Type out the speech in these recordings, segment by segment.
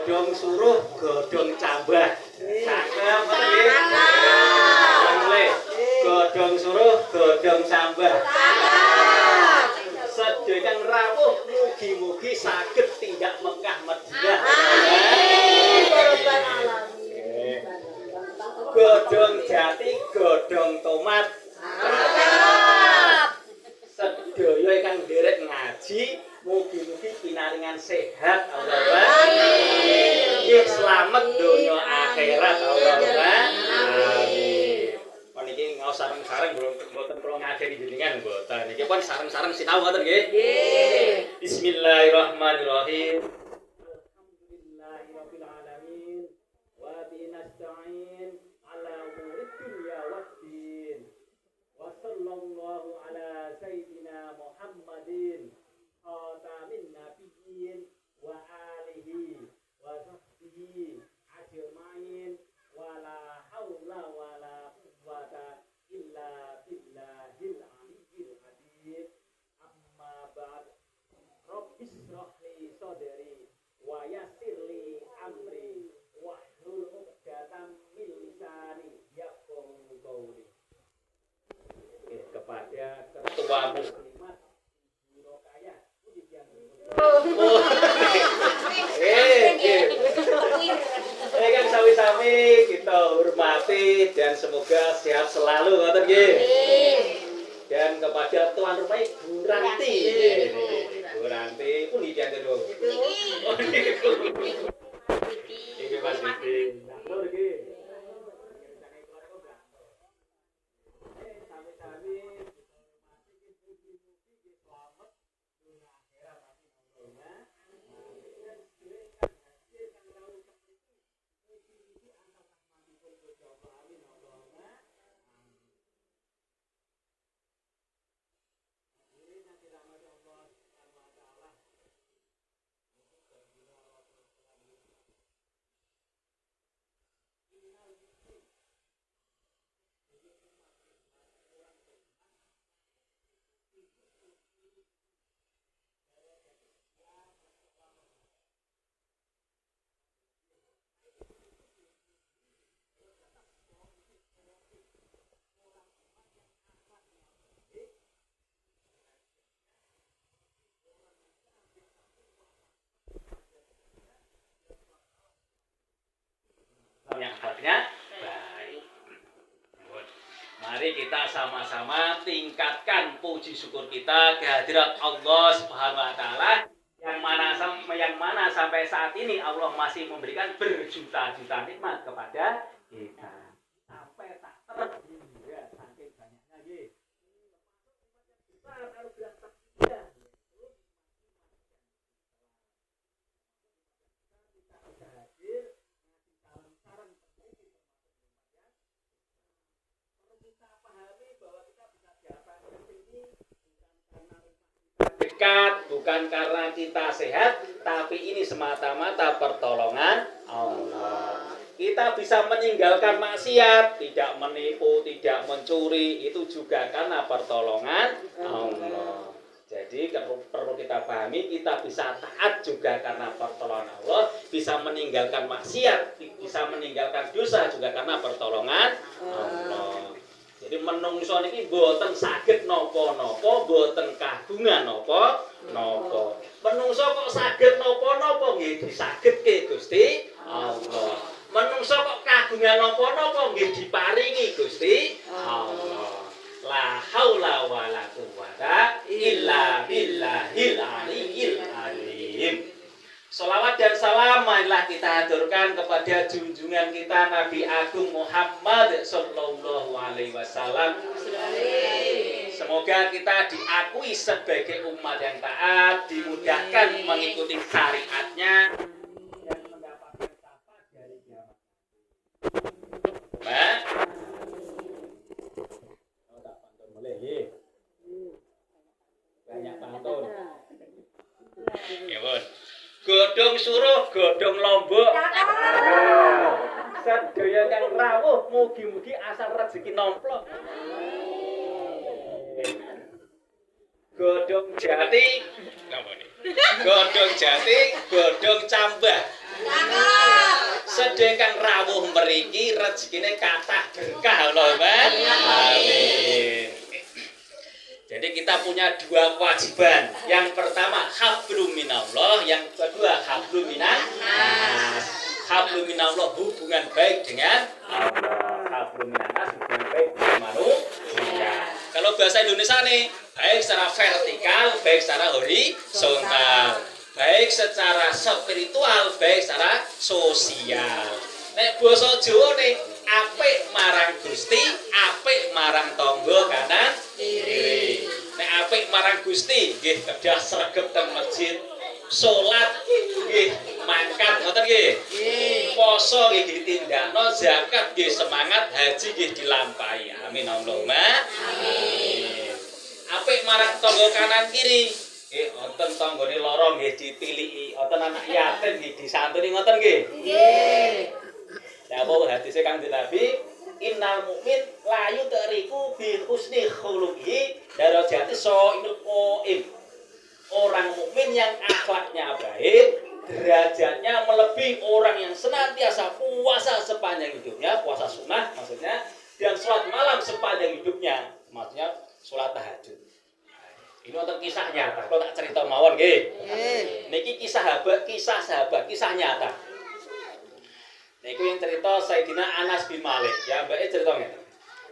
godhong suruh, godhong cambah. Cakep ngoten nggih. Mulai. Godhong suruh, godhong cambah. Sedaya kang rawuh mugi-mugi saged tindak Mekah Madinah. Godhong jati, godhong tomat. Sedaya ingkang nderek ngaji mugi-mugi pinaringan sehat Allahumma amin. Nggih slamet donya akhirat Allahumma amin. Niki ngaos sareng-sareng mboten kula ngajari jenengan mboten. Niki pun sareng-sareng sinau ngoten nggih. Nggih. Bismillahirrahmanirrahim. Alhamdulillahirabbil alamin wa bihi nasta'in ala umuri dunya waddin. Wa sallallahu ala sayyidina Muhammadin khatamin nabiyyin wa alihi wa sahbihi ajmain wa la haula wa la quwwata illa billahil aliyyil azim. Amma ba'd. Rabbis shrah li sadri wa yassir li amri wahlul 'uqdatam min lisani yafqahu qawli. Kepada ketua muslimat Rokayah kan sami-sami kita hormati dan semoga sehat selalu ngoten nggih. Dan kepada tuan rumah Bu Ranti. Bu Ranti pundi diantar dong. Iki Mas Didi. Nur nggih. Yang hebatnya baik. Mari kita sama-sama tingkatkan puji syukur kita kehadirat Allah Subhanahu wa taala yang mana sampai saat ini Allah masih memberikan berjuta-juta nikmat kepada kita. Sampai tak terhingga saking banyaknya nggih. Dekat bukan karena kita sehat, tapi ini semata-mata pertolongan Allah. Kita bisa meninggalkan maksiat, tidak menipu, tidak mencuri, itu juga karena pertolongan Allah. Jadi perlu kita pahami, kita bisa taat juga karena pertolongan Allah, bisa meninggalkan maksiat, bisa meninggalkan dosa juga karena pertolongan Allah. Jadi menungso niki mboten saged napa-napa, mboten kagungan napa-napa. Menungso kok saged napa-napa nggih disagedke Gusti Allah. Menungso kok kagungan napa-napa nggih diparingi Gusti Allah. La haula wala quwwata illa billahil aliyyil azim. Sholawat dan salam marilah kita haturkan kepada junjungan kita Nabi Agung Muhammad sallallahu alaihi wasallam. Semoga kita diakui sebagai umat yang taat, dimudahkan mengikuti syariatnya dan mendapatkan syafaat dari kiamat. Mbak, tak pantun boleh nggih. Banyak pantun. Ya, Bun. Godhong suruh, godhong lombok. Sedaya kang rawuh mugi-mugi asal rezeki nomplok. Godhong jati, napa niki? Godhong jati, godhong cambah. Sedekang rawuh mriki rezekine kathah berkah Allahumma amin. Jadi kita punya dua kewajiban. Yang pertama hablum minallah, yang kedua hablum minan nas. Hablum minallah hubungan baik dengan Allah. Hablum minan nas hubungan baik dengan manusia. Kalau bahasa Indonesia nih, baik secara vertikal, baik secara horizontal. Baik secara spiritual, baik secara sosial. Nek basa Jawa nih, apik marang Gusti, apik marang tangga kanan kiri. Nek apik marang Gusti, nggih kedah sregep teng masjid, salat nggih mangkat ngoten nggih. Poso nggih ditindakno, zakat nggih semangat, haji nggih dilampahi. Amin Allahumma amin. Apik marang tangga kanan kiri, wonten tanggane lara nggih ditiliki, wonten anak yatim nggih disantuni ngoten nggih. Nggih. Ya apa hadise Kanjeng Nabi, innal mukmin la yudriku bi husni khuluqihi darajati shainul qaim. Orang mukmin yang akhlaknya baik, derajatnya melebihi orang yang senantiasa puasa sepanjang hidupnya, puasa sunnah maksudnya, dan sholat malam sepanjang hidupnya, maksudnya sholat tahajud. Ini wonten kisah nyata. Kalau tak cerita mawon nggih. Niki kisah sahabat, kisah nyata. Niku yang cerita Sayyidina Anas bin Malik. Ya, Mbak cerita ngene.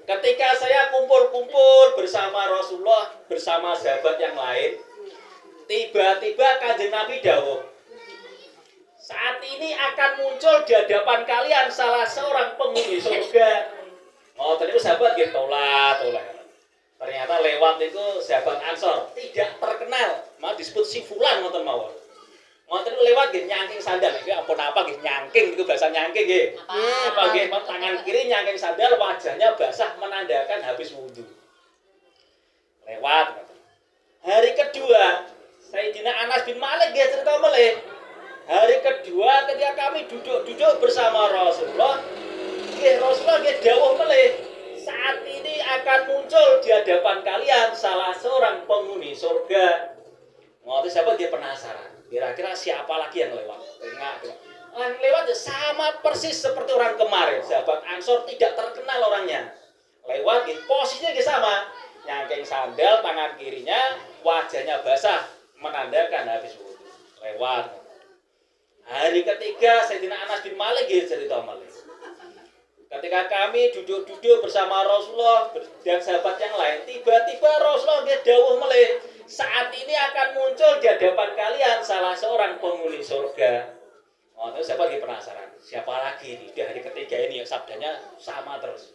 Ketika saya kumpul-kumpul bersama Rasulullah, bersama sahabat yang lain, tiba-tiba Kanjeng Nabi dawuh, saat ini akan muncul di hadapan kalian salah seorang penghuni surga. Oh, ternyata sahabat nggih tolat. Ternyata lewat itu sahabat Ansor tidak terkenal, malah disebut si fulan ngoten mawon. Ngoten lewat nggih nyangking sandal. Iki ampun apa nggih nyangking itu bahasa nyangking nggih. Apa nggih tangan kiri nyangking sandal, wajahnya basah menandakan habis wudu. Lewat. Hari kedua, Sayyidina Anas bin Malik nggih cerita melih. Hari kedua ketika kami duduk bersama Rasulullah, Rasulullah nggih dawuh melih, saat ini akan muncul di hadapan kalian salah seorang penghuni surga. Waktu siapa dia penasaran, kira-kira siapa lagi yang lewat? Yang lewat sama persis seperti orang kemarin. Sahabat Ansor tidak terkenal orangnya. Lewat, posisinya sama. Nyangking sandal, tangan kirinya, wajahnya basah, menandakan habis wudu. Lewat. Hari ketiga, Sayyidina Anas bin Malik cerita Malik. Ketika kami duduk-duduk bersama Rasulullah dan sahabat yang lain, tiba-tiba Rasulullah dawuh melih, saat ini akan muncul di hadapan kalian salah seorang penghuni surga. Oh, terus siapa lagi penasaran? Siapa lagi nih? Di hari ketiga ini sabdanya sama terus.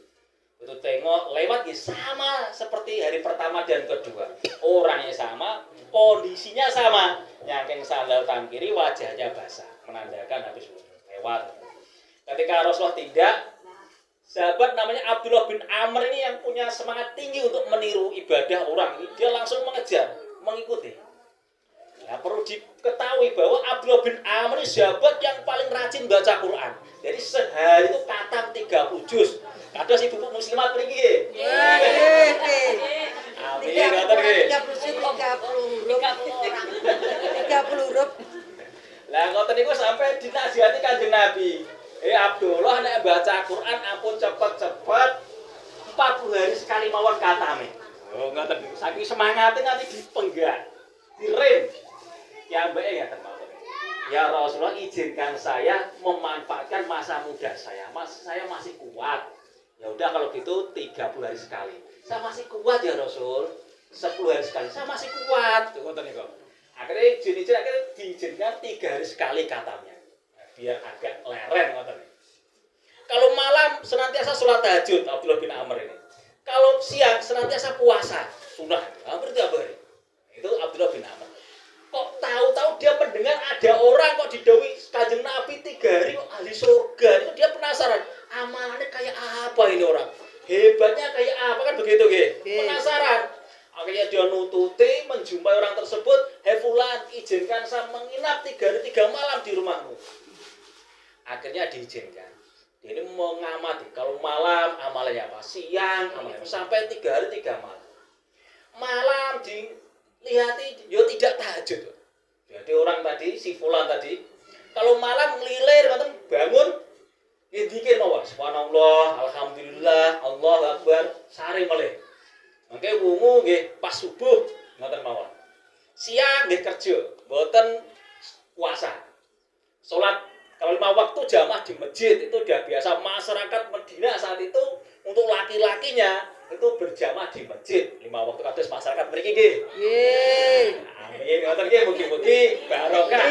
Itu tengok lewat sama seperti hari pertama dan kedua. Orangnya sama, kondisinya sama. Nyangking sandal tangan kiri, wajahnya basah, menandakan habis lewat. Ketika Rasulullah tidak, sahabat namanya Abdullah bin Amr ini yang punya semangat tinggi untuk meniru ibadah orang ini, dia langsung mengejar, mengikuti. Nah, perlu diketahui bahwa Abdullah bin Amr ini sahabat yang paling rajin baca Quran. Jadi sehari itu khatam 30 juz. Kados ibu muslimat mriki nggih. Amin. Ngoten nggih. 30 huruf. Lah ngoten niku sampai dinasihati Kanjeng Nabi. Abdullah nek baca Quran ampun cepet-cepet 40 hari sekali mawon katame. Oh ngoten niku saking semangate nanti dipenggal, direm. Ya mbake ngaten mawon. Ya Rasulullah izinkan saya memanfaatkan masa muda saya. Saya masih kuat. Ya udah kalau gitu 30 hari sekali. Saya masih kuat ya Rasul. 10 hari sekali. Saya masih kuat. Ngoten niku. Akhirnya diizinkan 3 hari sekali katanya. Biar agak leren ngoten. Kalau malam senantiasa sholat tahajud Abdullah bin Amr ini. Kalau siang senantiasa puasa sunnah hampir tiap hari. Itu Abdullah bin Amr. Kok tahu-tahu dia mendengar ada orang kok didhawuhi Kanjeng Nabi 3 hari ahli surga. Itu dia penasaran, amalannya kayak apa ini orang? Hebatnya kayak apa kan begitu nggih? Penasaran. Akhirnya dia nututi menjumpai orang tersebut, "Hei fulan, izinkan saya menginap 3 hari 3 malam di rumahmu." Akhirnya diizinkan. Dia ini mengamati kalau malam amalannya apa, siang amalannya apa, sampai 3 hari 3 malam. Malam dilihat dia tidak tahajud. Jadi orang tadi si fulan tadi Kalau malam ngelilir ngoten bangun nggih dikir mawon subhanallah, alhamdulillah, Allahu akbar, sare melih. Mangke wungu nggih pas subuh ngoten mawon. Siang nggih kerja, mboten puasa. Salat kalau 5 waktu jamaah di masjid itu udah biasa. Masyarakat Medina saat itu untuk laki-lakinya itu berjamaah di masjid 5 waktu kados masyarakat mriki nggih. Nggih. Amin ngoten nggih mugi-mugi barokah.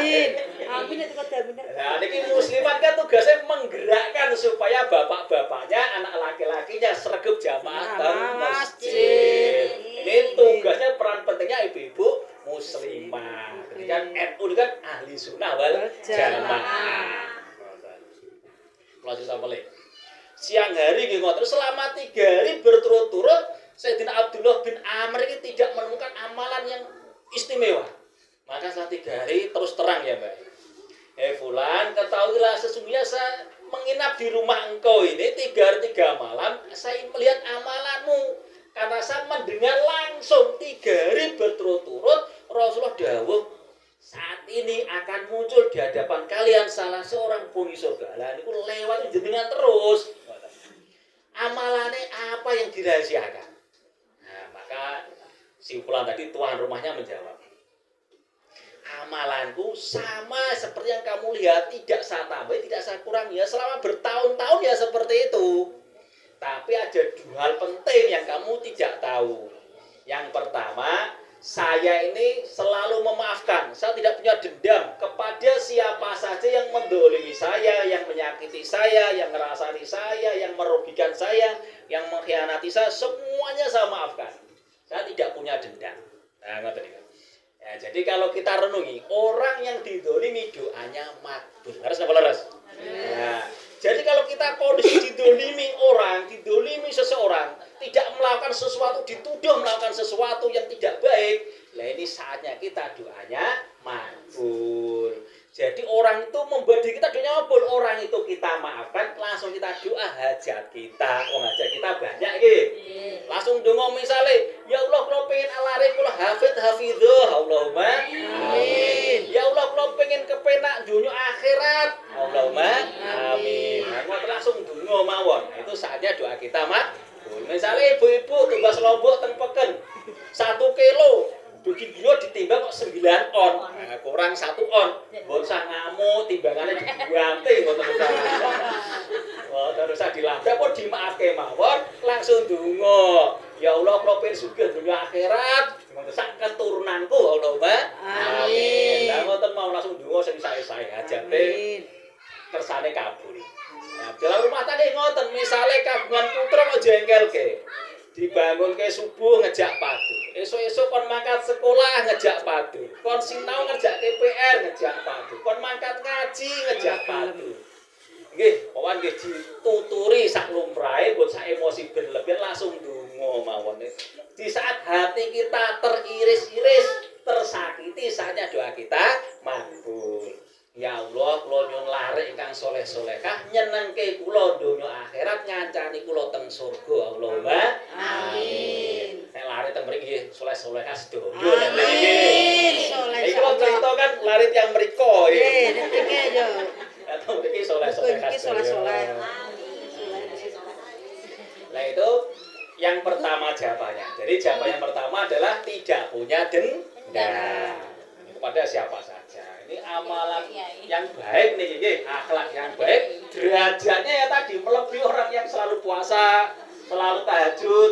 Amin itu kada amin. Nah, niki muslimat kan tugasnya menggerakkan supaya bapak-bapaknya, anak laki-lakinya sregep jamaah teng masjid. Ini tugasnya peran pentingnya ibu-ibu muslimah. Ketika NU itu kan ahli sunnah wal jamaah. Kalau cerita balik. Siang hari nggih ngoten selama 3 hari berturut-turut Sayyidina Abdullah bin Amr ini tidak menemukan amalan yang istimewa. Maka setelah 3 hari terus terang ya, Mbak. Fulan, ketahuilah sesungguhnya saya menginap di rumah engkau ini 3 hari 3 malam, saya melihat amalanmu. Karena saya mendengar langsung 3 hari berturut-turut Rasulullah dawuh, saat ini akan muncul di hadapan kalian salah seorang penghuni surga. Lah niku lewat jenengan terus. Amalannya apa yang dirahasiakan? Nah, maka simpulan tadi tuan rumahnya menjawab, amalanku sama seperti yang kamu lihat, tidak saya tambah, tidak saya kurangi ya selama bertahun-tahun ya seperti itu. Tapi ada 2 hal penting yang kamu tidak tahu. Yang pertama, saya ini selalu memaafkan. Saya tidak punya dendam kepada siapa saja yang mendolimi saya, yang menyakiti saya, yang ngerasani saya, yang merugikan saya, yang mengkhianati saya, semuanya saya maafkan. Saya tidak punya dendam. Nah, ngerti kan? Ya, jadi kalau kita renungi, orang yang didolimi doanya makbul. Harus apa laras? Ya. Jadi kalau kita kondisi didolimi orang, didolimi seseorang, tidak melakukan sesuatu, dituduh melakukan sesuatu yang tidak baik, nah ini saatnya kita doanya makbul. Jadi orang itu membuat diri kita doanya makbul, orang itu kita maafkan, langsung kita doa hajat kita. Hajat kita banyak gitu. Langsung dongo misalnya, ya Allah kalau pengen alare kula hafidzuh, Allahumma amin. Ya Allah kalau pengen kepenak dunia akhirat, Allahumma amin. Nah, langsung dongo mawon. Itu saatnya doa kita makbul. Misalnya ibu-ibu tugas lombok teng peken 1 kilo, begitu ditimbang kok 9 on. Nah, kurang 1 on. Mbok usah ngamuk, timbangannya diganti mboten usah. Oh, terus dilabrak kok dimaafke mawon, langsung donga. Ya Allah, kula pengen sugih dunya akhirat, sak keturunanku Allahumma amin. Lah ngoten mau langsung donga sing sae-sae hajate kersane kabul. Nah, dalam rumah tangga ngoten, misale kagungan putra kok jengkelke. Dibangunke subuh ngejak padu. Esuk-esuk kon mangkat sekolah ngejak padu. Kon sinau ngerjakke PR ngejak padu. Kon mangkat ngaji ngejak padu. Nggih, pawan nggih dituturi sak lumrahe, mbok sak emosi berlebihan langsung donga mawon. Di saat hati kita teriris-iris, tersakiti, saatnya doa kita makbul. Ya Allah, kula nyuwun lare ingkang saleh-salehah, nyenengke kula donya akhirat, ngancani kula teng surga. Allahumma amin. Nek lare teng mriki saleh-salehah sedoyo nek mriki. Iki kula cerita kan lare tiyang mriko iki. Niki yo. Atau mriki saleh-salehah. Iki saleh-saleh. Nah itu yang pertama jawabannya. Jadi jawaban yang pertama adalah tidak punya dendam kepada siapa saja. Ini amalan yang baik nih, nggih, akhlak yang baik. Derajatnya ya tadi melebihi orang yang selalu puasa, selalu tahajud.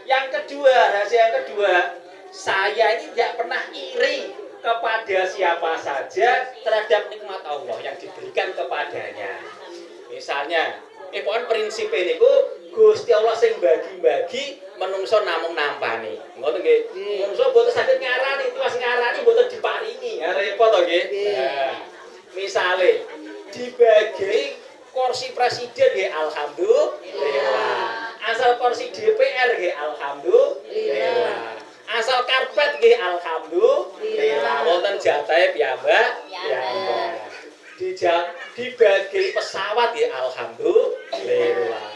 Yang kedua, rahasia yang kedua, saya ini tidak pernah iri kepada siapa saja terhadap nikmat Allah yang diberikan kepadanya. Misalnya, pokoknya prinsip ini Gusti Allah sing bagi-bagi, menungso namung nampani. Ngoten nggih. Menungso boten saged ngarani, tuwas ngarani boten diparingi. Ya repot to nggih. Nah, misale dibagi kursi presiden nggih alhamdulillah. Asal kursi DPR nggih alhamdulillah. Asal karpet nggih alhamdulillah. Wonten jatahe piyambak. Dibagi pesawat nggih alhamdulillah.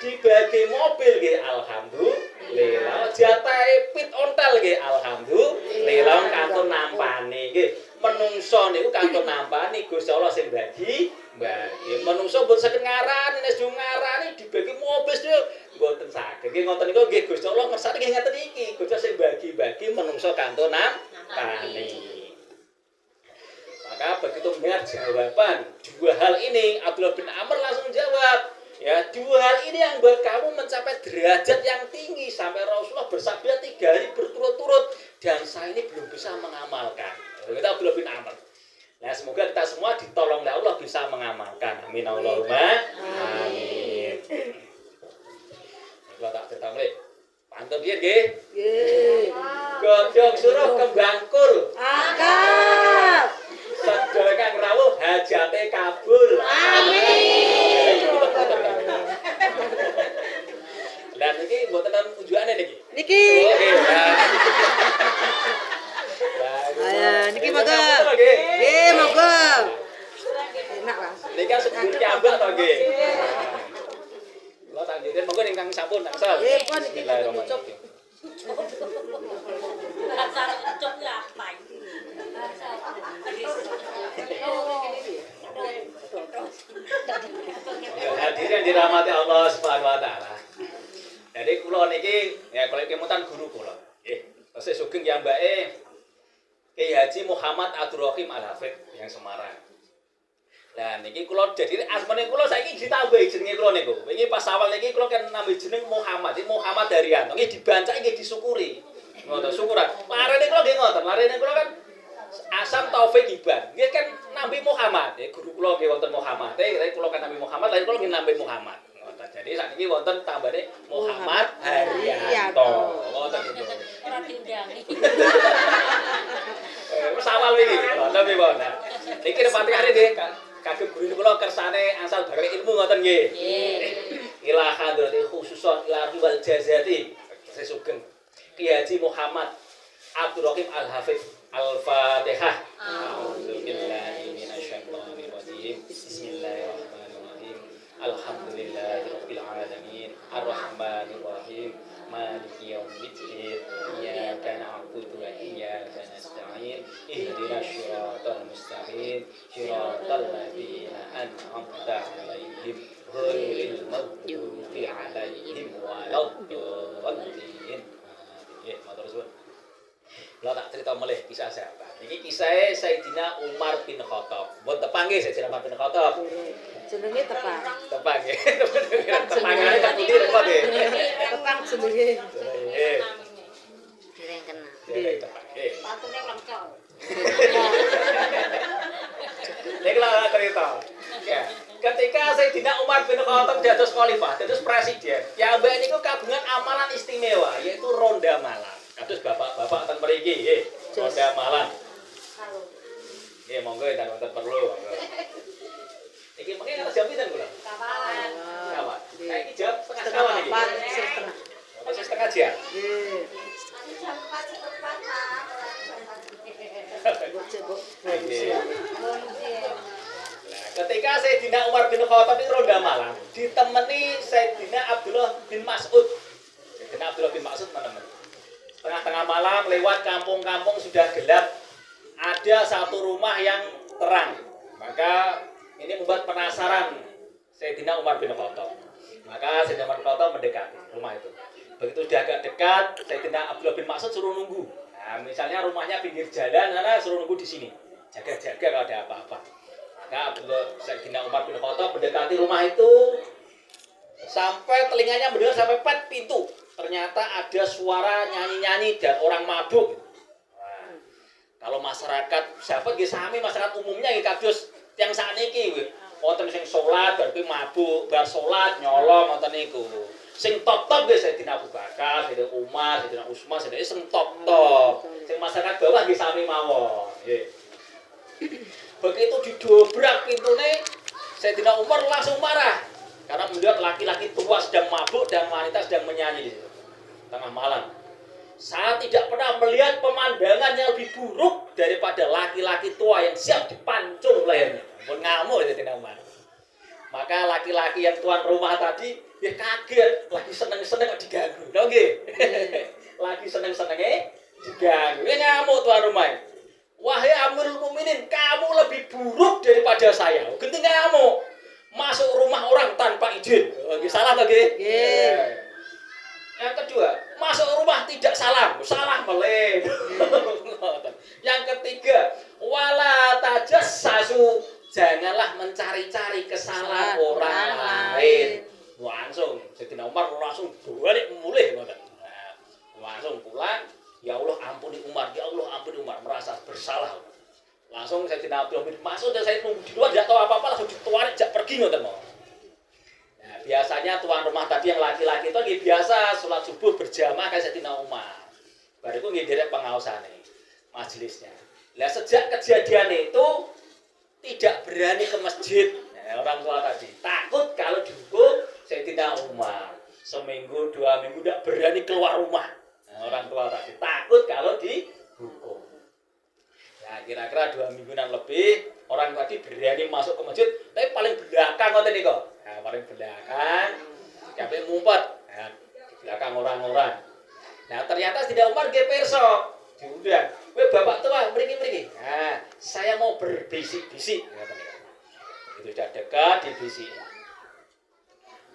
Dibagi mobil nggih alhamdulillah, jatahe pit ontel nggih alhamdulillah. Lelong kantun nampani nggih. Menungso niku kantun nampani Gusti Allah sing bagi. Menungso mboten saged ngarani nek ngarani dibagi mobil mboten saged. Nggih ngoten niku nggih Gusti Allah ngersani nggih ngaten iki. Gusti Allah sing bagi-bagi menungso kantun nampani. Maka begitu mendengar jawaban dua hal ini, Abdullah bin Amr langsung jawab, ya dua hal ini yang buat kamu mencapai derajat yang tinggi sampai Rasulullah bersabda 3 hari berturut-turut dan saya ini belum bisa mengamalkan. Kita Abdullah bin Amr. Nah semoga kita semua ditolong oleh Allah bisa mengamalkan. Amin Allahumma amin. Kalau tak cerita mulai, pantun dia nggih. Godhong suruh kembangkul. Akal. Sedaya kang rawuh hajate kabul. Amin. Lah niki mboten unjukane niki. Niki. Niki monggo. Nggih, monggo. Enak lah. Niki kan sebelum kiambak to nggih. Kula tak ngirim monggo ingkang sampun tangsel. Nggih, pun iki Bismillahirrahmanirrahim. Hadirin yang dirahmati Allah Subhanahu wa taala. Jadi kula niki ya kalau kemutan guru kula. Nggih, tesih sugeng ya mbake Kiai Haji Muhammad Abdul Rahim Al-Hafidz yang Semarang. Lah niki kula jadi asmane kula saiki ditambahi jenenge kula niku. Wingi pas awal niki kula kan nambahi jeneng Muhammad. Iki Muhammad Daryanto. Nggih dibancaki nggih disyukuri. Ngoten syukuran. Larene kula nggih ngoten. Larene kula kan Asam Taufik Iban. Nggih kan nambi Muhammad. Guru kula nggih wonten Muhammad. Kula kan nambi Muhammad, lain kula nggih nambi Muhammad. Ngoten. Jadi sakniki wonten tambane Muhammad Haryanto. Ngoten niku. Ora diundangi. Wis awal iki. Ngoten nggih, Pak. Niki Fatihah nggih kagem guru kula kersane angsal bareng ilmu ngoten nggih. Nggih. Ila hadrati khususon ila wal jazati. Saya sugeng Kiai Haji Muhammad Abdul Rahim Al-Hafidz. Al-Fatihah. A'udzubillahi minasyaitonir rajim. Bismillahirrahmanirrahim. Alhamdulillahirabbil alamin. Arrahmanir rahim. Maliki yaumiddin. Iyyaka na'budu wa iyyaka nasta'in. Ihdinas siratal mustaqim. Siratal ladzina an'amta 'alaihim ghairil maghdubi 'alaihim waladdallin. Ya, matur suwun. Kalau tak cerita mulai kisah siapa? Ini kisahnya Sayyidina Umar bin Khattab. Buat tepang nggih Sayyidina Umar bin Khattab. Jenenge tepang. Tepang nggih. Tepangane tak pundi repot nggih. Tepang jenenge. Nggih. Dereng kena. Nggih, tepang nggih. Patune lengkap. Niki lah cerita. Ya. Ketika Sayyidina Umar bin Khattab dados khalifah, dados presiden, ya mbak niku kagungan amalan istimewa yaitu ronda malam. Kados bapak-bapak ten mriki nggih, ronda malam. Nggih, monggo yen wonten perlu. Iki mengke kata jam pinten kula? Kawan. Kawan. Saiki jam setengah sekawan iki. Setengah. Apa setengah jam? Nggih. Jam 4 cepat, Pak. Nah, ketika Sayyidina Umar bin Khattab itu ronda malam, ditemani Sayyidina Abdullah bin Mas'ud. Sayyidina Abdullah bin Mas'ud menemani. Tengah-tengah malam lewat kampung-kampung sudah gelap, ada satu rumah yang terang. Maka ini membuat penasaran Sayyidina Umar bin Khattab. Maka Sayyidina Umar bin Khattab mendekati rumah itu. Begitu sudah agak dekat, Sayyidina Abdullah bin Mas'ud suruh nunggu. Nah, misalnya rumahnya pinggir jalan, sana suruh nunggu di sini. Jaga-jaga kalau ada apa-apa. Maka Sayyidina Umar bin Khattab mendekati rumah itu sampai telinganya mendengar sampai pet pintu. Ternyata ada suara nyanyi-nyanyi dan orang mabuk. Nah, kalau masyarakat siapa nggih sami masyarakat umumnya nggih kados tiyang sakniki nggih. Wonten sing salat bar kuwi mabuk, bar salat nyolong ngoten niku. Sing top-top nggih Sayyidina Abu Bakar, Sayyidina Umar, Sayyidina Utsman, Sayyidina sing top-top. Sing masyarakat bawah nggih sami mawon, nggih. Begitu didobrak pintune, Sayyidina Umar langsung marah. Karena melihat laki-laki tua sedang mabuk dan wanita sedang menyanyi di situ. Tengah malam. Saya tidak pernah melihat pemandangan yang lebih buruk daripada laki-laki tua yang siap dipancung lehernya. Pun ngamuk itu tidak Umar. Maka laki-laki yang tuan rumah tadi dia kaget, lagi seneng-seneng kok diganggu. Lho nggih. Lagi seneng-senenge Diganggu. Ngamuk tuan rumah. Wahai Amirul Mukminin, kamu lebih buruk daripada saya. Genting ngamuk. Masuk rumah orang tanpa izin. Salah atau nggih? Nggih. Yang kedua, masuk rumah tidak salam. Salah meleh. Yang ketiga, wala tajassasu. Janganlah mencari-cari kesalahan orang lain. Langsung Sayyidina Umar langsung balik mulih ngoten. Langsung pulang, ya Allah ampuni Umar, ya Allah ampuni Umar, merasa bersalah. Langsung Sayyidina Abdul Hamid masuk dan saya nunggu di luar tidak tahu apa-apa langsung ditarik jak pergi ngoten mau. Nah, biasanya tuan rumah tadi yang laki-laki itu nggih biasa salat subuh berjamaah kayak Sayyidina Umar. Bariku nggih derek pengaosane majelisnya. Lah sejak kejadian itu tidak berani ke masjid. Nah, orang tua tadi takut kalau dihukum Sayyidina Umar. Seminggu, 2 minggu tidak berani keluar rumah. Nah, orang tua tadi takut kalau dihukum. Nah, kira-kira 2 mingguan lebih orang tadi berani masuk ke masjid, tapi paling belakang ngoten niku. Nah, paling belakang sampai ngumpet. Nah, di belakang orang-orang. Nah, ternyata Sayyidina Umar nggih pirsa. Diundang. "Kowe bapak tua, mriki-mriki." Nah, saya mau berbisik-bisik ngoten niku. Itu sudah dekat dibisik.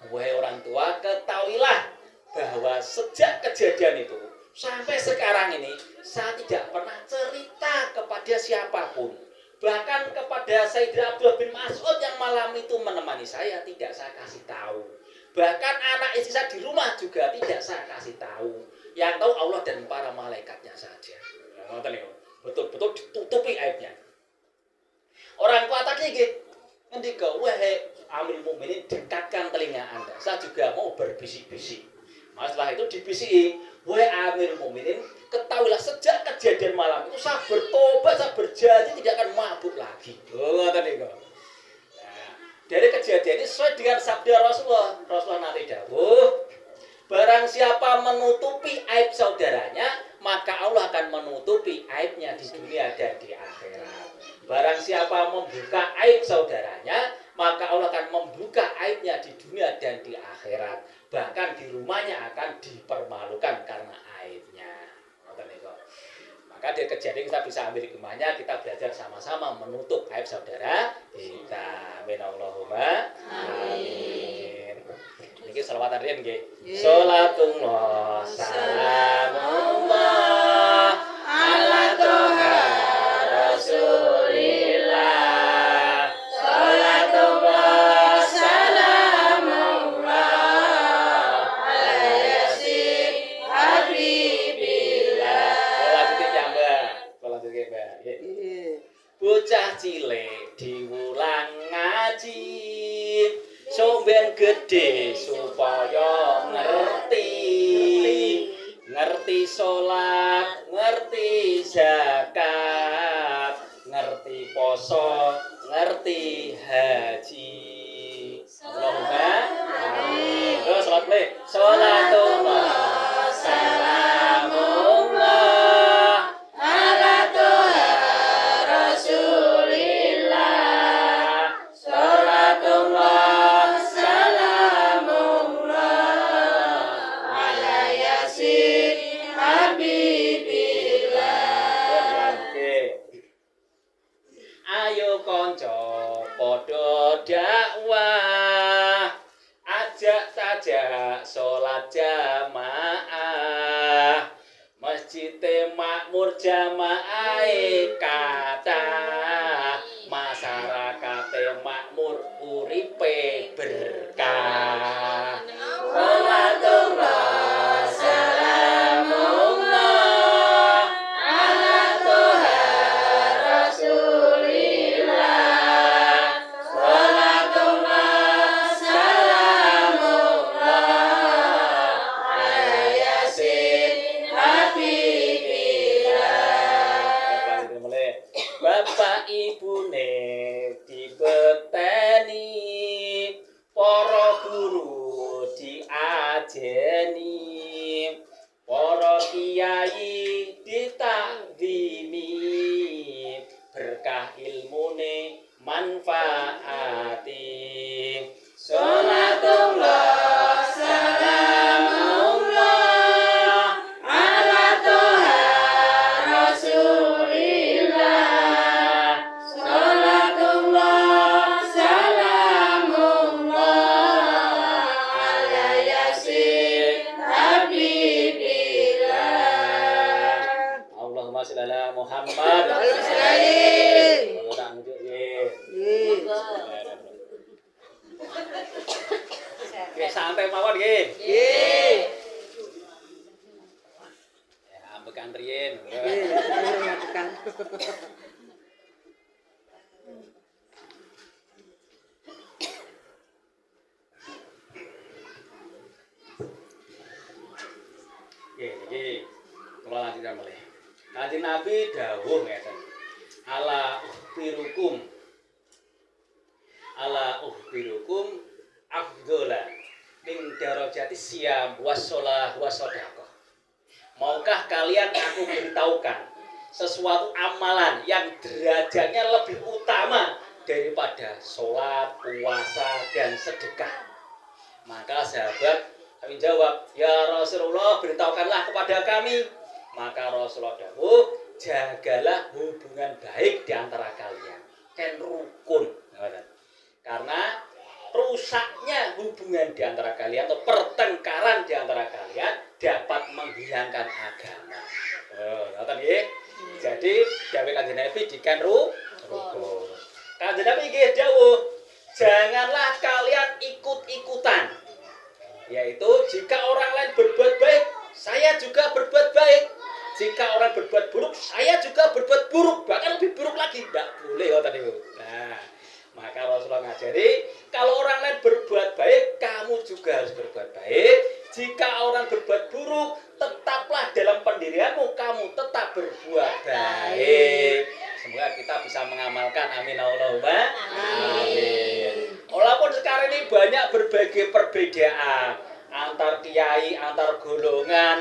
Wahai orang tua, ketahuilah bahwa sejak kejadian itu sampai sekarang ini saya tidak pernah cerita kepada siapapun. Bahkan kepada Sayyidina Abdullah bin Mas'ud yang malam itu menemani saya tidak saya kasih tahu. Bahkan anak istri saya di rumah juga tidak saya kasih tahu. Yang tahu Allah dan para malaikatnya saja. Betul-betul ditutupi aibnya. Orang tua tadi nggih ngendika, "Wahai Amirul Mukminin, dekatkan telinga Anda. Saya juga mau berbisik-bisik." Nah, setelah itu dibisiki, "Wahai Amirul Mukminin, ketahuilah sejak kejadian malam itu saya bertobat, saya berjanji tidak akan mabuk lagi." Ngoten niku. Nah, dari kejadian ini sesuai dengan sabda Rasulullah. Rasulullah nanti dawuh, barang siapa menutupi aib saudaranya, maka Allah akan menutupi aibnya di dunia dan di akhirat. Barang siapa membuka aib saudaranya, maka Allah akan membuka aibnya di dunia dan di akhirat. Bahkan di rumahnya akan dipermalukan karena aibnya. Maka dari kejadian kita bisa ambil hikmahnya, kita belajar sama-sama menutup aib saudara kita. Amin Allahumma amin. Niki selawatan riyen nggih. Salatullah salamullah ala toha Rasulillah. Salatullah salamullah ala yasin habibillah. Lanjut Mbak. Bocah cilik diulang ngaji, somben gede supaya ngerti sholat, ngerti zakat, ngerti poso, ngerti haji. Allahumma amin. Terus sholat play. Sholatullah salamullah ala toha Rasulillah. Sholatullah salamullah ala yasin habibillah. Ayo konco podo dakwah, ajak saja sholat jamaah, masjid makmur jamaah kata, masyarakat makmur uripe berkah. Salatullah salamullah ala toha Rasulillah. Salatullah salamullah ala yasin habibillah. Bapak ibune dibeteni, para guru diajeni, para kiai ditakdimi, berkah ilmune manfaati. Sholatullah salamullah ala toha Nabi dawuh ngeten. Ala ukhbirukum afdhola min darajati siyam wassalah wasadaqah. Maukah kalian aku beritahukan sesuatu amalan yang derajatnya lebih utama daripada sholat, puasa, dan sedekah? Maka sahabat kami jawab, ya Rasulullah, beritahukanlah kepada kami. Maka Rasulullah dawuh, jagalah hubungan baik di antara kalian. Kan rukun. Karena rusaknya hubungan di antara kalian atau pertengkaran di antara kalian dapat menghilangkan agama. Ngoten nggih. Jadi dawuh Kanjeng Nabi dikan rukun. Kanjeng Nabi nggih dawuh, janganlah kalian ikut-ikutan. Yaitu jika orang lain berbuat baik, saya juga berbuat baik. Jika orang berbuat buruk, saya juga berbuat buruk, bahkan lebih buruk lagi. Tidak boleh tadi. Nah, maka Rasulullah ngajari, kalau orang lain berbuat baik, kamu juga harus berbuat baik. Jika orang berbuat buruk, tetaplah dalam pendirianmu, kamu tetap berbuat baik. Semoga kita bisa mengamalkan. Amin Allahumma amin. Walaupun sekarang ini banyak berbagai perbedaan antar kiai, antar golongan,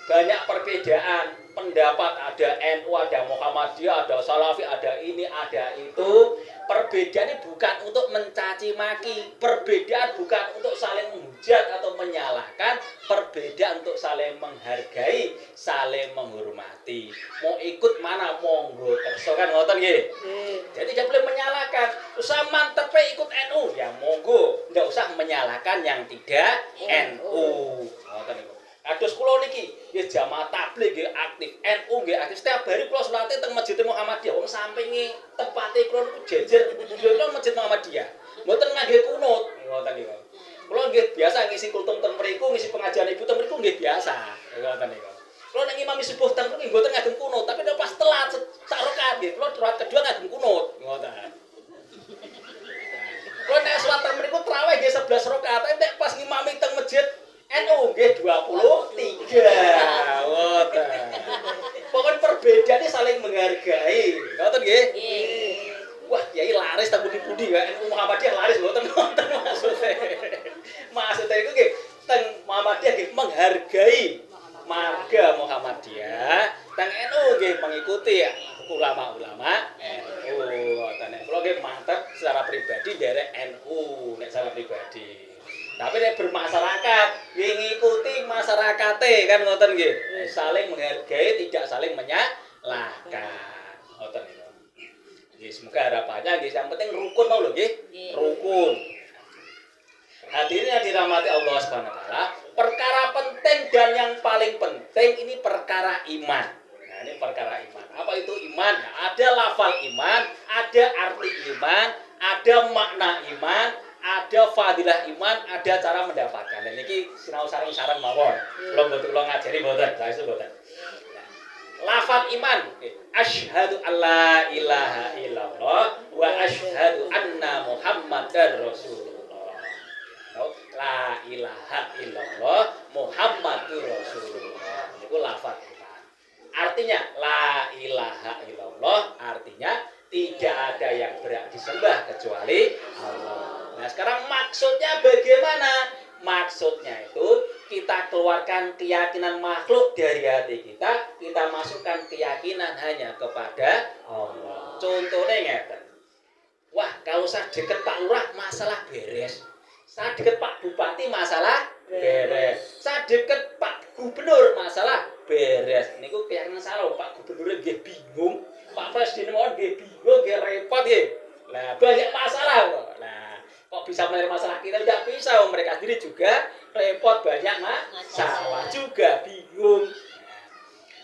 banyak perbedaan pendapat, ada NU, ada Muhammadiyah, ada Salafi, ada ini, ada itu. Perbedaan ini bukan untuk mencaci maki, perbedaan bukan untuk saling menghujat atau menyalahkan, perbedaan untuk saling menghargai, saling menghormati. Mau ikut mana monggo, kerso kan ngoten nggih. Jadi jangan boleh menyalahkan. Usah mantep ikut NU, ya monggo, ndak usah menyalahkan yang tidak NU. Ngoten niku. Kados kula niki nggih jamaah tabligh nggih aktif, NU nggih aktif. Setiap hari kula salate teng Masjid Muhammadiyah. Wong sampinge tempate kula niku jejer kula Masjid Muhammadiyah. Mboten ngangge kunut, ngoten niku. Kula nggih biasa ngisi kultum teng mriku, ngisi pengajian ibu teng mriku nggih biasa. Ngoten niku. Kula nek imami subuh teng mriku mboten ngagem kunut, tapi nek pas telat sak rakaat nggih kula rakaat kedua ngagem kunut, ngoten. Kula nek salat teng mriku traweh nggih 11 rakaat, tapi nek pas ngimami teng masjid NU nggih 23. Ngoten. Pokoknya perbedaannya saling menghargai. Ngoten nggih? Nggih. Wah, kiai laris tak budi-budi ya. NU Muhammadiyah laris ngoten maksudnya. Maksudnya itu nggih teng Muhammadiyah nggih menghargai marga Muhammadiyah. Teng NU nggih mengikuti ulama-ulama NU. Ngoten nek kula nggih mantep secara pribadi derek NU nek secara pribadi. Tapi nek bermasyarakat, ngikuti masyarakate kan ngoten nggih. Saling menghargai, tidak saling menyalahkan. Ngoten niku. Nggih, semoga harapannya nggih yang penting rukun mau lho nggih. Rukun. Hadirin yang dirahmati Allah Subhanahu wa taala, perkara penting dan yang paling penting ini perkara iman. Nah, ini perkara iman. Apa itu iman? Nah, ada lafal iman, ada arti iman, ada makna iman, ada fadilah iman, ada cara mendapatkan. Dan ini sinau sareng-sareng mawon. Kula ngajari mboten, saestu mboten. Lafaz iman, asyhadu alla ilaha illallah wa asyhadu anna Muhammadar Rasulullah. La ilaha illallah Muhammadur Rasulullah. Itu lafaz iman. Artinya la ilaha illallah artinya tidak ada yang berhak disembah kecuali Allah. Nah, sekarang maksudnya bagaimana? Maksudnya itu kita keluarkan keyakinan makhluk dari hati kita, kita masukkan keyakinan hanya kepada Allah. Contohnya ngeten. Wah, kalau saya deket Pak Lurah masalah beres. Saya deket Pak Bupati masalah beres. Saya deket Pak Gubernur masalah beres. Niku keyakinan salah, Pak Gubernur nggih bingung, Pak Presiden mau nggih bingung, nggih repot nggih. Nah, banyak masalah kok. Nah, kok bisa menyelesaikan masalah kita? Tidak bisa, mereka sendiri juga repot, banyak masalah juga, bingung.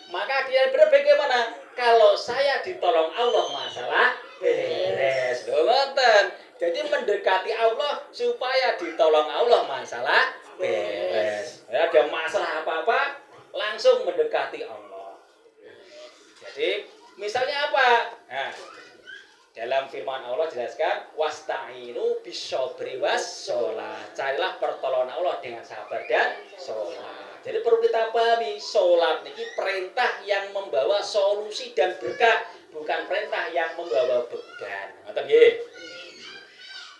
Maka kira-kira bagaimana? Kalau saya ditolong Allah masalah beres. Ngoten. Jadi mendekati Allah supaya ditolong Allah masalah beres. Ya, ada masalah apa-apa langsung mendekati Allah. Jadi misalnya apa? Nah, dalam firman Allah jelaskan wasta'inu bisobri was sholat. Carilah pertolongan Allah dengan sabar dan sholat. Jadi perlu kita pahami, sholat ini perintah yang membawa solusi dan berkah, bukan perintah yang membawa beban. Ngoten nggih.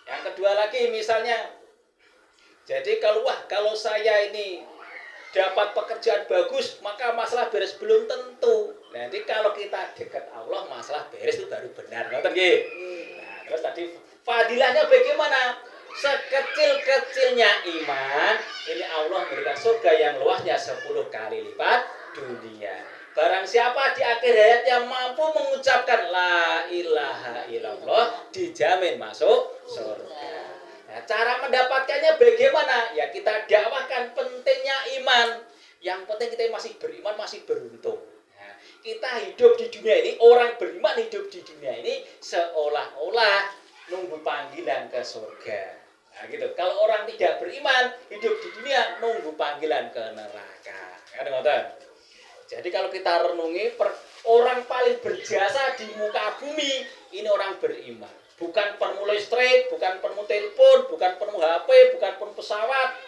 Yang kedua lagi misalnya, jadi kalau saya ini dapat pekerjaan bagus, maka masalah beres belum tentu. Nanti kalau kita dekat Allah, masalah beres itu baru benar. Ngoten nggih. Nah, terus tadi fadilahnya bagaimana? Sekecil-kecilnya iman, ini Allah memberikan surga yang luasnya 10 kali lipat dunia. Barang siapa di akhir hayat yang mampu mengucapkan la ilaha illallah, dijamin masuk surga. Nah, cara mendapatkannya bagaimana? Ya kita dakwahkan pentingnya iman. Yang penting kita masih beriman, masih beruntung. Nah, kita hidup di dunia ini, orang beriman hidup di dunia ini seolah-olah nunggu panggilan ke surga. Nah, gitu. Kalau orang tidak beriman, hidup di dunia nunggu panggilan ke neraka. Kan ngoten. Jadi kalau kita renungi, orang paling berjasa di muka bumi ini orang beriman. Bukan perlu listrik, bukan perlu telepon, bukan perlu HP, bukan perlu pesawat.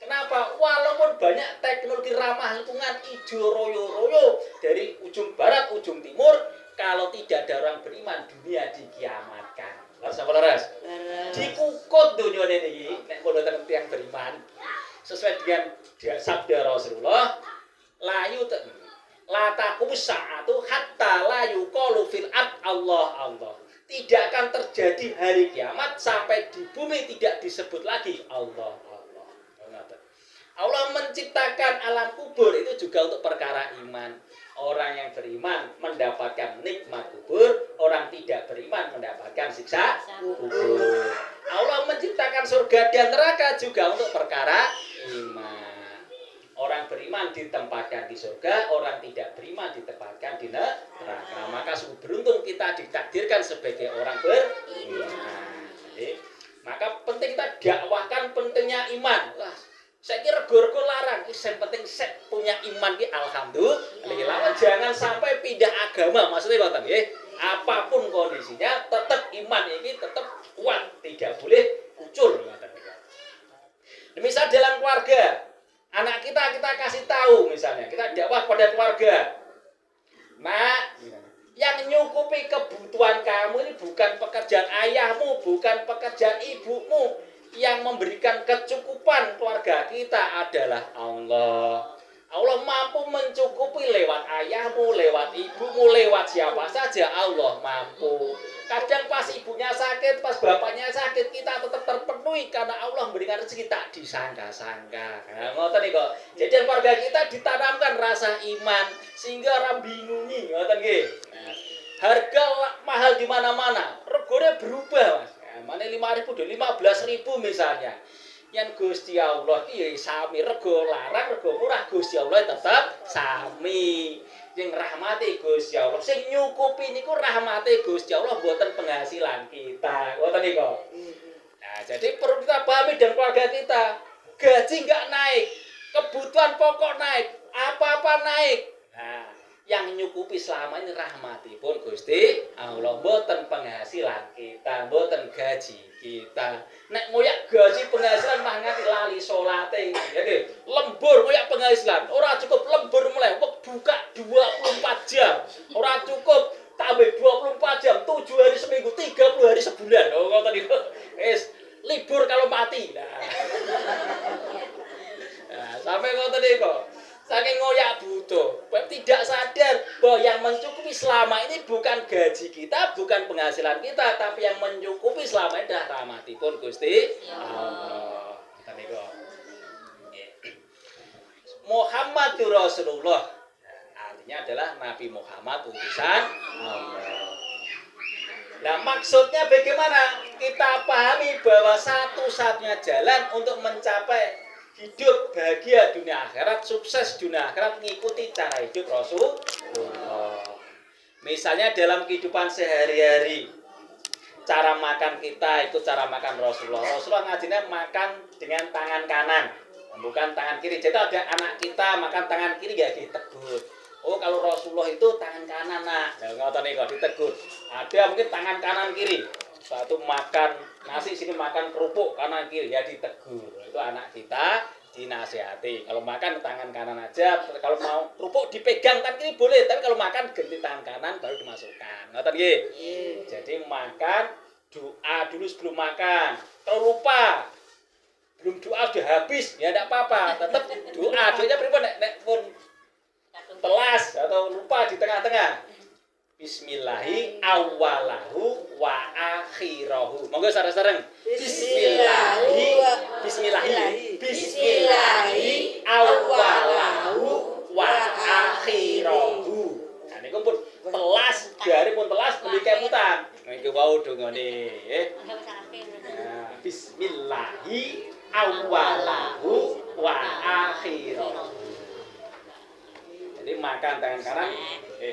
Kenapa? Walaupun banyak teknologi ramah lingkungan, ijo royo-royo dari ujung barat, ujung timur, kalau tidak ada orang beriman, dunia dikiamatkan. Laras apa laras? Dikukut dunia ini, nek bodoh yang beriman. Sesuai dengan sabda Rasulullah, layu la taqum sa'atu hatta la yuqalu fil ard Allah Allah. Tidak akan terjadi hari kiamat sampai di bumi tidak disebut lagi Allah Allah. Allah menciptakan alam kubur itu juga untuk perkara iman. Orang yang beriman mendapatkan nikmat kubur, orang tidak beriman mendapatkan siksa kubur. Allah menciptakan surga dan neraka juga untuk perkara iman. Orang beriman ditempatkan di surga, orang tidak beriman ditempatkan di neraka. Maka sungguh beruntung kita ditakdirkan sebagai orang beriman. Jadi, maka penting kita dakwahkan pentingnya iman. Wah, saya kira rego-rego larang, yang penting saya punya iman ki alhamdulillah. Jangan sampai pindah agama, maksudnya ngoten nggih. Apapun kondisinya tetap iman ini tetap kuat, tidak boleh ucul ngoten niku. Misal dalam keluarga, anak kita kasih tahu misalnya, kita dakwah pada keluarga. Nak, yang nyukupi kebutuhan kamu ini bukan pekerjaan ayahmu, bukan pekerjaan ibumu. Yang memberikan kecukupan keluarga kita adalah Allah. Allah mampu mencukupi lewat ayahmu, lewat ibumu, lewat siapa saja Allah mampu. Kadang pas ibunya sakit, pas bapaknya sakit, kita tetap terpenuhi karena Allah memberikan rezeki tak disangka-sangka. Nah, ngoten nih kok. Jadi keluarga kita ditanamkan rasa iman sehingga orang bingungi, ngoten nggih. Nah, harga mahal di mana-mana, regane berubah, Mas. Mana 5.000 dan 15.000 misalnya. Yang Gusti Allah iki sami rego larang, rego murah Gusti Allah tetap sami. Yang rahmati Gusti Allah, sing nyukupi niku rahmati Gusti Allah mboten penghasilan kita. Ngoten niku. Nah, jadi perlu kita pahami dan keluarga kita. Gaji enggak naik, kebutuhan pokok naik, apa-apa naik. Nah, yang nyukupi selama ini rahmatipun Gusti Allah, mboten penghasilan kita, mboten gaji kita. Nek ngoyak gaji penghasilan mah nganti lali salate. Ya nggih, lembur ngoyak penghasilan, ora cukup lembur mulai buka 24 jam. Ora cukup tambah 24 jam, 7 hari seminggu, 30 hari sebulan. Oh ngoten niku. Wis libur kalau mati. Nah, sampai ngoten niku. Saking ngoyak butuh, tidak sadar bahwa yang mencukupi selama ini bukan gaji kita, bukan penghasilan kita, tapi yang mencukupi selama ini adalah rahmatipun Gusti Allah. Muhammadur Rasulullah, artinya adalah Nabi Muhammad utusan Allah. Nah, maksudnya bagaimana? Kita pahami bahwa satu-satunya jalan untuk mencapai hidup bahagia dunia akhirat, sukses dunia akhirat, mengikuti cara hidup Rasulullah. Misalnya dalam kehidupan sehari-hari, cara makan kita itu cara makan Rasulullah. Rasulullah ngajinya makan dengan tangan kanan, bukan tangan kiri. Jadi ada anak kita makan tangan kiri ya ditegur. Oh, kalau Rasulullah itu tangan kanan, nak. Nah, ngoten niku ditegur. Ada mungkin tangan kanan kiri. Satu makan nasi, sini makan kerupuk kanan kiri ya ditegur. Itu anak kita dinasihati. Kalau makan tangan kanan aja, kalau mau kerupuk dipegang tangan kiri boleh, tapi kalau makan ganti tangan kanan baru dimasukkan. Ngoten nggih. Jadi makan doa dulu sebelum makan. Kalau lupa belum doa sudah habis, ya enggak apa-apa, tetap doa. Doanya pripun nek pun telas atau lupa di tengah-tengah. Bismillahi awalahu wa akhirahu. Monggo sareng-sareng. Bismillahi awalahu wa akhirahu. Nah niku pun telas, jare pun telas beli kemutan. Niku wau dongane, nggih. Nah, bismillahi awalahu wa akhirahu. Jadi makan tangan kanan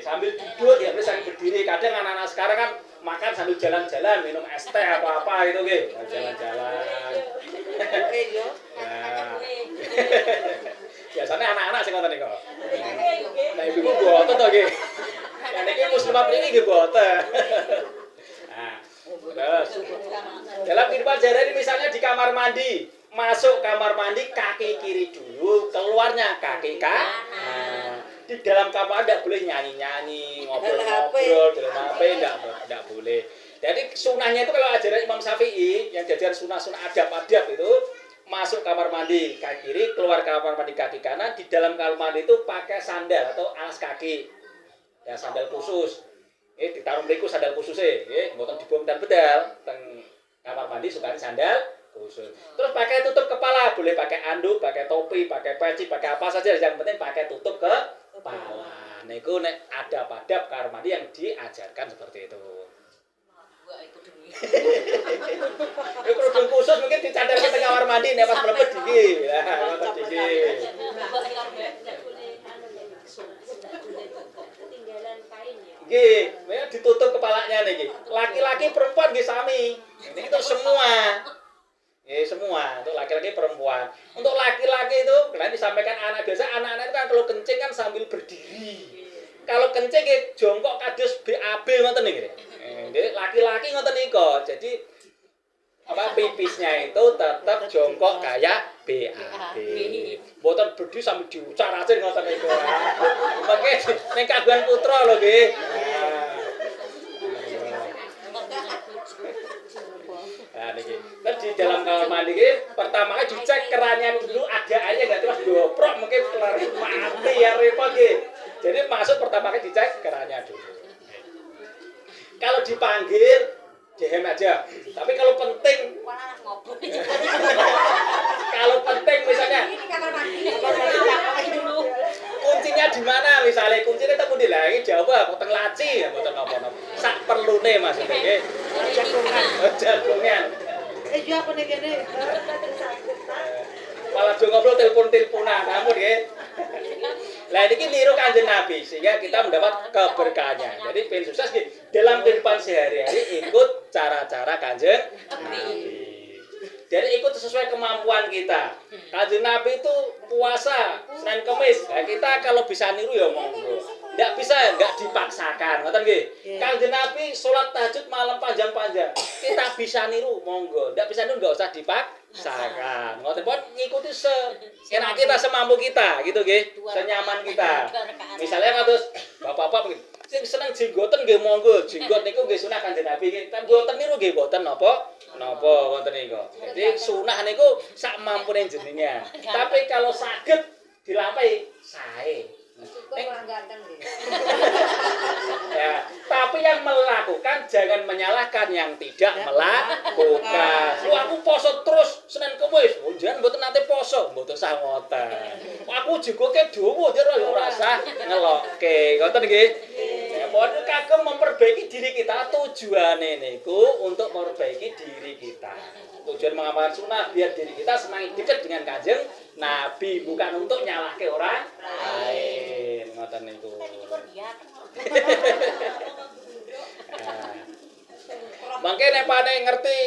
sambil duduk ya, sambil berdiri. Kadang anak-anak sekarang kan makan sambil jalan-jalan, minum es teh atau apa itu nggih. Jalan-jalan. Nah. Biasanya anak-anak sing ngoten niku. Nah, ibu boten to nggih. Nah, niki muslimah mriki nggih boten. Nah, terus dalam kehidupan sehari-hari misalnya di kamar mandi, masuk kamar mandi kaki kiri dulu, keluarnya kaki kanan. Di dalam kamar tidak boleh nyanyi-nyanyi, ngobrol-ngobrol, dalam HP tidak boleh. Jadi sunahnya itu kalau ajaran Imam Syafi'i yang jadian sunah-sunah adab-adab itu masuk kamar mandi kaki kiri, keluar kamar mandi kaki kanan. Di dalam kamar mandi itu pakai sandal atau alas kaki, ya sandal khusus. Ditaruh mriku sandal khususnya, mboten dibuang dan bedal. Teng kamar mandi sukani sandal khusus. Terus pakai tutup kepala, boleh pakai anduk, pakai topi, pakai peci, pakai apa saja. Yang penting pakai tutup kepala. Niku nek adab-adab kamar mandi yang diajarkan seperti itu. Kerudung khusus mungkin dicadangkan ke kamar mandi nek pas mlebet iki. Lah, ngoten iki. Nggih, ditutup kepalanya niki. Laki-laki perempuan nggih sami. Ini itu semua. Semua untuk laki-laki perempuan. Untuk laki-laki itu, kalian disampaikan anak biasa, anak-anak itu kan kalau kencing kan sambil berdiri. Kalau kencing jongkok kados BAB ngoten niki. Jadi laki-laki ngoten niku. Jadi apa pipisnya itu tetap jongkok kayak BAB. Mboten berdiri sambil diucarasin ngoten niku. Mangke ning kagungan putra lho nggih. Nah, niki. Terus di dalam kamar mandi ini pertama dicek kerannya dulu ada aja nggak terus doprok mungkin kelar mati ya repot nggih. Jadi masuk pertama kali dicek kerannya dulu. Kalau dipanggil dihem aja. Tapi kalau penting kalau penting misalnya kuncinya di mana misalnya kuncinya itu pun dilangi jawab kok teng laci ya mboten napa-napa. Sak perlune maksudnya nggih. Jagongan. Yo aku nek kene. Malah do ngobrol telepon-teleponan ampun nggih. Lah niki niru Kanjeng Nabi sehingga kita mendapat keberkahannya. Jadi ben sukses nggih dalam kehidupan sehari-hari ikut cara-cara Kanjeng Nabi. Jadi ikut sesuai kemampuan kita. Kanjeng Nabi itu puasa Senin Kamis. Nah, kita kalau bisa niru ya monggo. Enggak bisa enggak dipaksakan, ngoten nggih. Kanjeng Nabi salat tahajud malam panjang-panjang. Kita bisa niru monggo. Enggak bisa niru enggak usah dipaksakan. Ngoten pun ngikuti enak kita semampu kita gitu nggih. Senyaman kita. Misalnya kados bapak-bapak sing seneng jenggoten nggih monggo. Jenggot niku nggih sunah Kanjeng Nabi nggih. Kan mboten niru nggih mboten napa wonten niku. Jadi sunah niku sak mampune jenengan. Tapi kalau saged dilampahi sae. Ya, tapi yang melakukan jangan menyalahkan yang tidak melakukan. Aku poso terus Senin Kamis, jangan mboten nate poso, mboten sah ngoten. Aku jugoke dawa ora usah ngelokke. Ngoten nggih. Ya, pokoknya kagem memperbaiki diri kita, tujuane niku untuk memperbaiki diri kita. Tujuan mengamalkan sunnah biar diri kita semakin dekat dengan Kanjeng Nabi, bukan untuk nyalahke orang lain. Ngoten niku. Mangke nek pane ngerti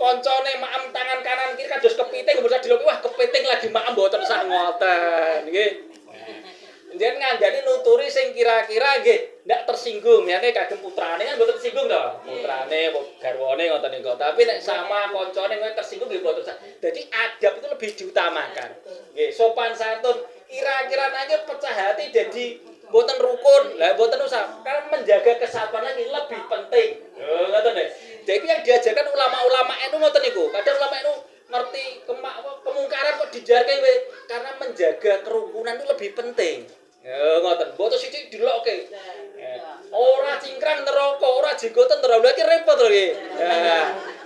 koncone maem tangan kanan kiri kados kepiting mboten diloki wah kepiting lagi maem mboten sah ngoten nggih. Njen ngandani nuturi sing kira-kira nggih ndak tersinggung yane kagem putrane kan mboten tersinggung to. Putrane garwane ngoten niku. Tapi nek sama koncone kowe tersinggung nggih mboten sah. Dadi adab itu lebih diutamakan. Nggih, sopan santun. Kira-kira nangge pecah hati jadi mboten rukun. Lah mboten usah. Kan menjaga kesabaran ini lebih penting. Ngoten nggih. Jadi yang diajarkan ulama-ulama NU ngoten niku. Kadang ulama NU ngerti kemungkaran kok dijarke karena menjaga kerukunan itu lebih penting. Ngoten. Mboten sithik dilokke. Ora cingkrang neraka, ora jenggoten neraka iki repot lho nggih.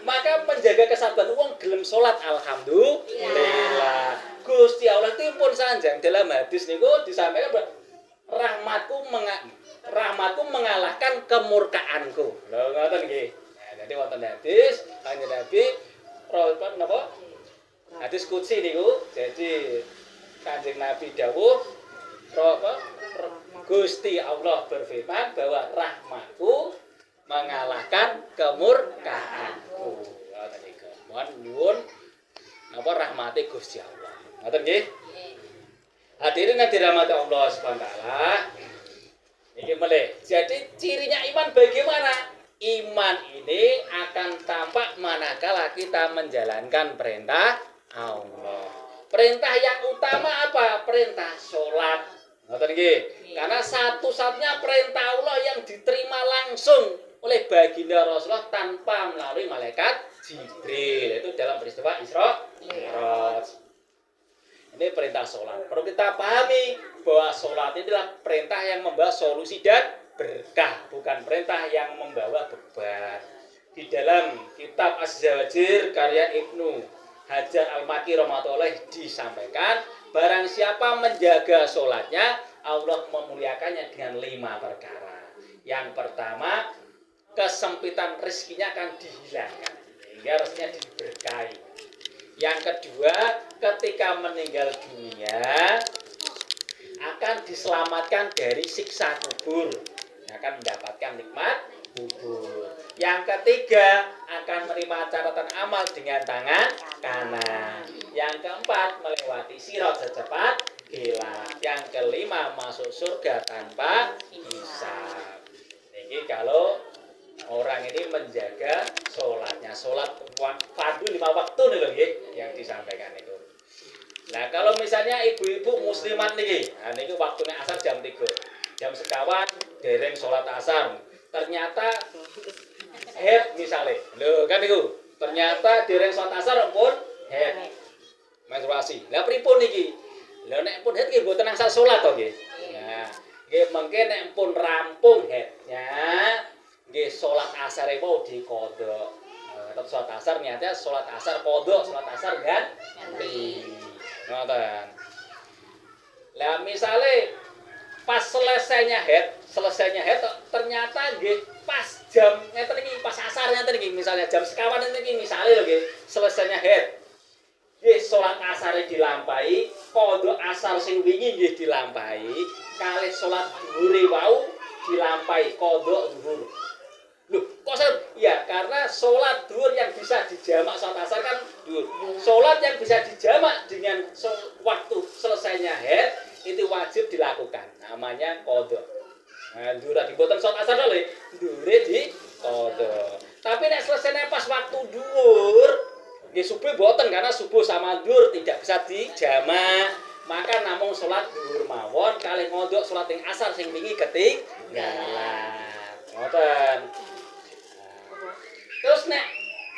Maka menjaga kesabaran wong gelem salat alhamdulillah. Gusti Allah itu pun sanjang dalam hadis niku disampaikan rahmatku mengalahkan kemurkaanku. Lho ngoten nggih. Nah, dadi wonten hadis Kanjeng Nabi napa? Hadis qudsi niku. Jadi Kanjeng Nabi dawuh Gusti Allah berfirman bahwa rahmatku mengalahkan kemurkaanku. Ngoten niku. Mohon nyuwun napa rahmate Gusti Allah. Ngoten nggih? Hadirin yang dirahmati Allah Subhanahu wa taala. Ini meleh. Jadi cirinya iman bagaimana? Iman ini akan tampak manakala kita menjalankan perintah Allah. Perintah yang utama apa? Perintah sholat. Ngoten nggih. Karena satu-satunya perintah Allah yang diterima langsung oleh baginda Rasulullah tanpa melalui malaikat Jibril. Itu dalam peristiwa Isra Mi'raj. Ini perintah sholat. Perlu kita pahami bahwa sholat ini adalah perintah yang membawa solusi dan berkah, bukan perintah yang membawa beban. Di dalam kitab Az-Zawajir karya Ibnu Hajar Al-Makki rahimahullah disampaikan, barang siapa menjaga sholatnya, Allah memuliakannya dengan 5 perkara. Yang pertama, kesempitan rezekinya akan dihilangkan, hingga rezekinya diberkahi. Yang kedua, ketika meninggal dunia akan diselamatkan dari siksa kubur, akan mendapatkan nikmat kubur. Yang ketiga, akan menerima catatan amal dengan tangan kanan. Yang keempat, melewati sirat secepat kilat. Yang kelima, masuk surga tanpa hisab. Ini kalau orang ini menjaga sholatnya, sholat fardu 5 waktu nih loh yang disampaikan itu. Nah kalau misalnya ibu-ibu muslimat nih, nah ini waktunya asar jam 3, jam sekawan dereng sholat asar, ternyata head misalnya, loh kan itu, ternyata dereng sholat asar pun head menstruasi. Lah pripun niki? Lah nek pun head nggih mboten angsal sholat to nggih. Nah, nggih mengke nek pun rampung headnya nggih salat asare mau dikodok. Tetep salat asar niatnya salat asar kodok, salat asar ganti. Ngoten. Lah misale pas selesainya head ternyata nggih pas jam ngeten iki pas asar ngeten iki misalnya jam sekawan ngeten iki misale lho nggih selesainya head. Nggih salat asare dilampahi, kodok asar sing wingi nggih dilampahi, kalih salat dhuwure wau dilampahi kodok dhuwur. Loh, kok ya karena sholat duhur yang bisa dijamak sholat asar kan duhur. Sholat yang bisa dijamak dengan waktu selesainya head itu wajib dilakukan. Namanya qadha. Nah, duhur diboten sholat asar lho, duhure di qadha. Tapi nek selesainya pas waktu duhur, nggih subuh boten karena subuh sama duhur tidak bisa dijamak. Maka namung sholat duhur mawon kalih ngondok sholat ing asar sing wingi ketinggalan. Ngoten. Terus nek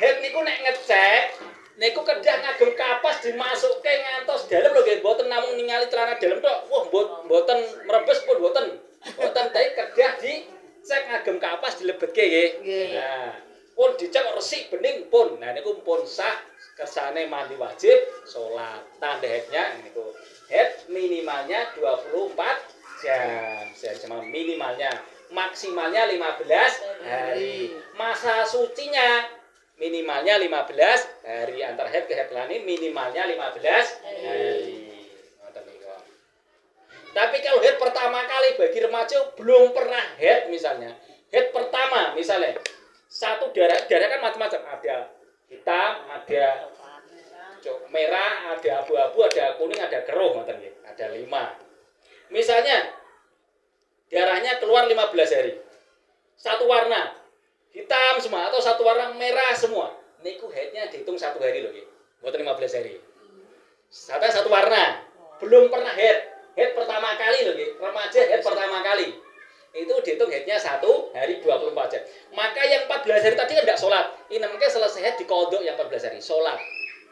head niku nek ngecek niku kedah ngagem kapas dimasukke ngantos dalem lho nggih mboten namung ningali celana dalem tok. Wah mboten mrebes pun mboten. Mboten tapi kedah dicek ngagem kapas dilebetke nggih. Nah, pun dicek resik bening pun. Nah niku pun sah kersane mandi wajib salat. Tanda headnya niku. Head minimalnya 24 jam. Saya minimalnya maksimalnya 15 hari. Masa sucinya minimalnya 15 hari. Antar head ke head lani minimalnya 15 hari. Tapi kalau head pertama kali bagi remaja belum pernah head misalnya. Head pertama misalnya. Satu darah kan macam-macam. Ada hitam, ada merah, ada abu-abu, ada kuning, ada keruh. Ada 5. Misalnya darahnya keluar 15 hari. Satu warna hitam semua atau satu warna merah semua. Niku headnya dihitung 1 hari loh nggih. Mboten 15 hari. Satu warna. Belum pernah head pertama kali loh, remaja head pertama kali. Itu dihitung headnya 1 hari 24 jam. Maka yang 14 hari tadi kan tidak sholat. Ini mungkin selesai head di kodok yang 14 hari. Sholat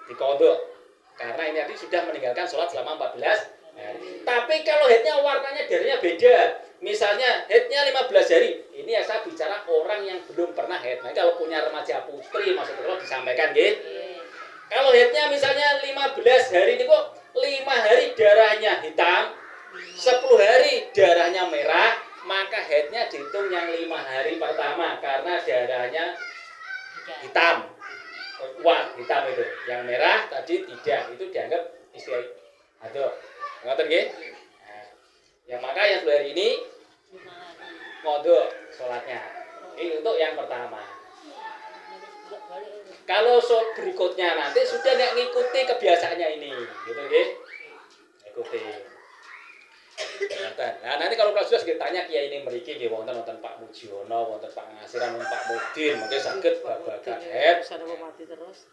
di kodok. Karena ini tadi sudah meninggalkan sholat selama 14 hari. Tapi kalau headnya warnanya darahnya beda. Misalnya headnya 15 hari. Ini ya saya bicara orang yang belum pernah head. Nah kalau punya remaja putri maksudnya disampaikan gitu. Kalau headnya misalnya 15 hari ini kok 5 hari darahnya hitam, 10 hari darahnya merah, maka headnya dihitung yang 5 hari pertama karena darahnya hitam. Kuat hitam itu. Yang merah tadi tidak, itu dianggap istilah. Aduh, ngoten nggih? Nah, yang maka yang 10 hari ini ngodok sholatnya. Ini untuk yang pertama. Kalau berikutnya nanti sudah nek ngikuti kebiasaannya ini, gitu nggih. Ikuti. Nah, nanti kalau kelas 12 kita tanya kiai ini mriki nggih wonten Pak Mujiono, wonten Pak Ngasiran, wonten Pak Mudin, mungkin saged babagan head. mati terus.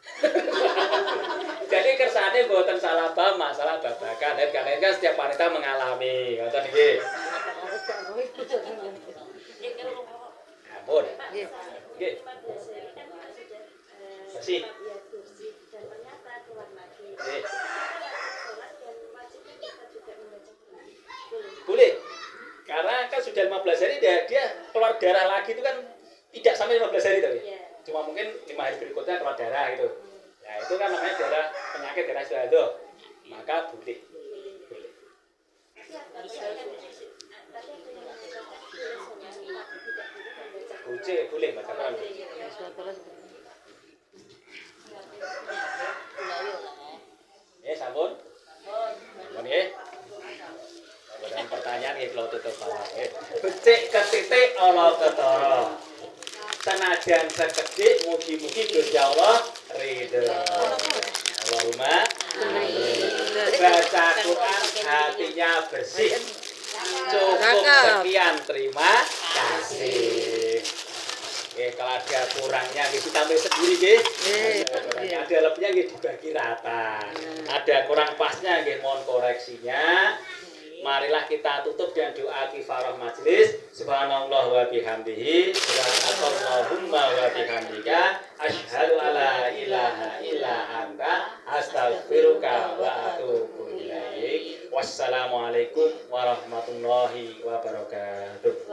Jadi kersane mboten salah paham masalah babagan head, karena kan setiap wanita mengalami, ngoten nggih. Ampun. Nggih. Bersih. Nggih. Boleh. Karena kan sudah 15 hari dia keluar darah lagi itu kan tidak sampai 15 hari tapi. Cuma mungkin 5 hari berikutnya keluar darah gitu. Ya itu kan namanya darah penyakit darah istiadah. Maka boleh. Boleh. Boleh baca Quran. Sampun. Sampun nggih. Kemudian pertanyaan nggih kula tutup balik. Becik ketitik ala ketara. Senajan sekedhik mugi-mugi Gusti Allah ridho. Allahumma baca Quran hatinya bersih. Cukup sekian, terima kasih. Kalau ada kurangnya kita tambah sendiri nggih. Ada lebihnya nggih dibagi rata. Ada kurang pasnya nggih mohon koreksinya. Marilah kita tutup dengan doa kifarah majelis. Subhanallah wa bihamdihi, subhanallahumma wa bihamdika, asyhadu alla ilaha illa anta, astaghfiruka wa atubu ilaik. Wassalamualaikum warahmatullahi wabarakatuh.